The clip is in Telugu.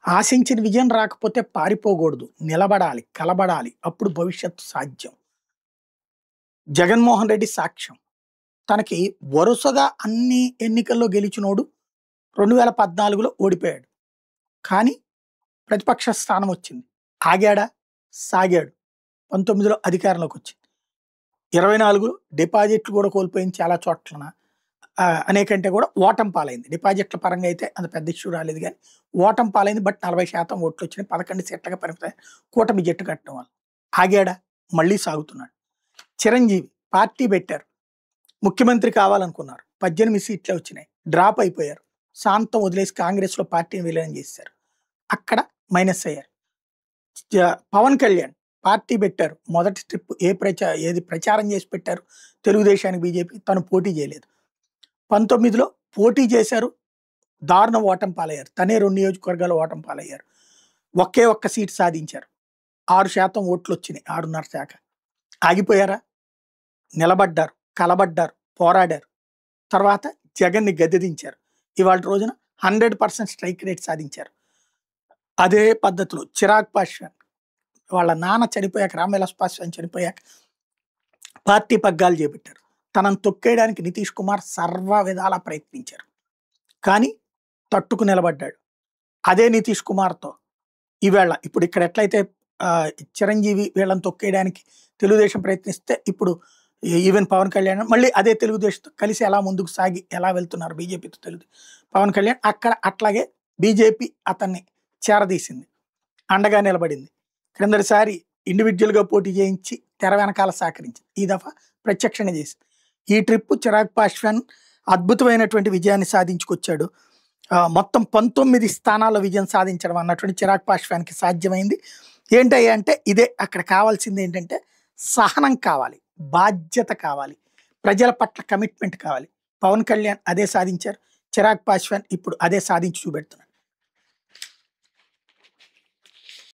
ఆశించిన విజయం రాకపోతే పారిపోకూడదు. నిలబడాలి, కలబడాలి. అప్పుడు భవిష్యత్తు సాధ్యం. జగన్మోహన్ రెడ్డి సాక్ష్యం. తనకి వరుసగా అన్ని ఎన్నికల్లో గెలిచినోడు 2014లో ఓడిపోయాడు. కానీ ప్రతిపక్ష స్థానం వచ్చింది. ఆగాడా? సాగాడు. 19లో అధికారంలోకి వచ్చింది. 24లో డిపాజిట్లు కూడా కోల్పోయింది చాలా చోట్లన. అనేకంటే కూడా ఓటమి పాలైంది. డిపాజిట్ల పరంగా అయితే అంత పెద్ద ఇష్యూ రాలేదు కానీ ఓటమి పాలైంది. బట్ 40% ఓట్లు వచ్చినాయి. 11 సీట్లుగా పరిమితం కూటమి జట్టు కట్టడం వల్ల. ఆగాడా? మళ్ళీ సాగుతున్నాడు. చిరంజీవి పార్టీ పెట్టారు. ముఖ్యమంత్రి కావాలనుకున్నారు. 18 సీట్లే వచ్చినాయి. డ్రాప్ అయిపోయారు. శాంతం వదిలేసి కాంగ్రెస్లో పార్టీని విలీనం చేశారు. అక్కడ మైనస్ అయ్యారు. పవన్ కళ్యాణ్ పార్టీ పెట్టారు. మొదటి ట్రిప్ ఏది ప్రచారం చేసి పెట్టారు తెలుగుదేశానికి, బీజేపీ. తను పోటీ చేయలేదు. 19లో పోటీ చేశారు. దారుణ ఓటమి పాలయ్యారు. తనే 2 నియోజకవర్గాలు ఓటమి పాలయ్యారు. ఒక్క సీటు సాధించారు. 6% ఓట్లు వచ్చినాయి. 6.5%. ఆగిపోయారా? నిలబడ్డారు, కలబడ్డారు, పోరాడారు. తర్వాత జగన్ని గద్దెదించారు. ఇవాళ రోజున 100% స్ట్రైక్ రేట్ సాధించారు. అదే పద్ధతిలో చిరాగ్ పాస్వాన్ వాళ్ళ నాన్న చనిపోయాక, రామ్విలాస్ పాస్వాన్ చనిపోయాక పార్టీ పగ్గాలు చేపట్టారు. తనను తొక్కేయడానికి నితీష్ కుమార్ సర్వ విధాలా ప్రయత్నించారు. కానీ తట్టుకు నిలబడ్డాడు. అదే నితీష్ కుమార్తో ఈవేళ ఇప్పుడు ఇక్కడ ఎట్లయితే చిరంజీవి వీళ్ళని తొక్కేయడానికి తెలుగుదేశం ప్రయత్నిస్తే, ఇప్పుడు ఈవెన్ పవన్ కళ్యాణ్ మళ్ళీ అదే తెలుగుదేశంతో కలిసి ఎలా ముందుకు సాగి ఎలా వెళ్తున్నారు బీజేపీతో పవన్ కళ్యాణ్. అక్కడ అట్లాగే బీజేపీ అతన్ని చేరదీసింది, అండగా నిలబడింది. క్రిందటిసారి ఇండివిజువల్గా పోటీ చేయించి తెర వెనకాల సహకరించింది. ఈ దఫా ప్రత్యక్షంగా చేసింది. ఈ ట్రిప్ చిరాగ్ పాస్వాన్ అద్భుతమైనటువంటి విజయాన్ని సాధించుకొచ్చాడు. మొత్తం 19 స్థానాల్లో విజయం సాధించడం అన్నటువంటి చిరాగ్ పాస్వాన్కి సాధ్యమైంది. ఏంటయ్యా అంటే ఇదే అక్కడ కావాల్సింది. ఏంటంటే సహనం కావాలి, బాధ్యత కావాలి, ప్రజల పట్ల కమిట్మెంట్ కావాలి. పవన్ కళ్యాణ్ అదే సాధించారు. చిరాగ్ పాస్వాన్ ఇప్పుడు అదే సాధించి చూపెడుతున్నాడు.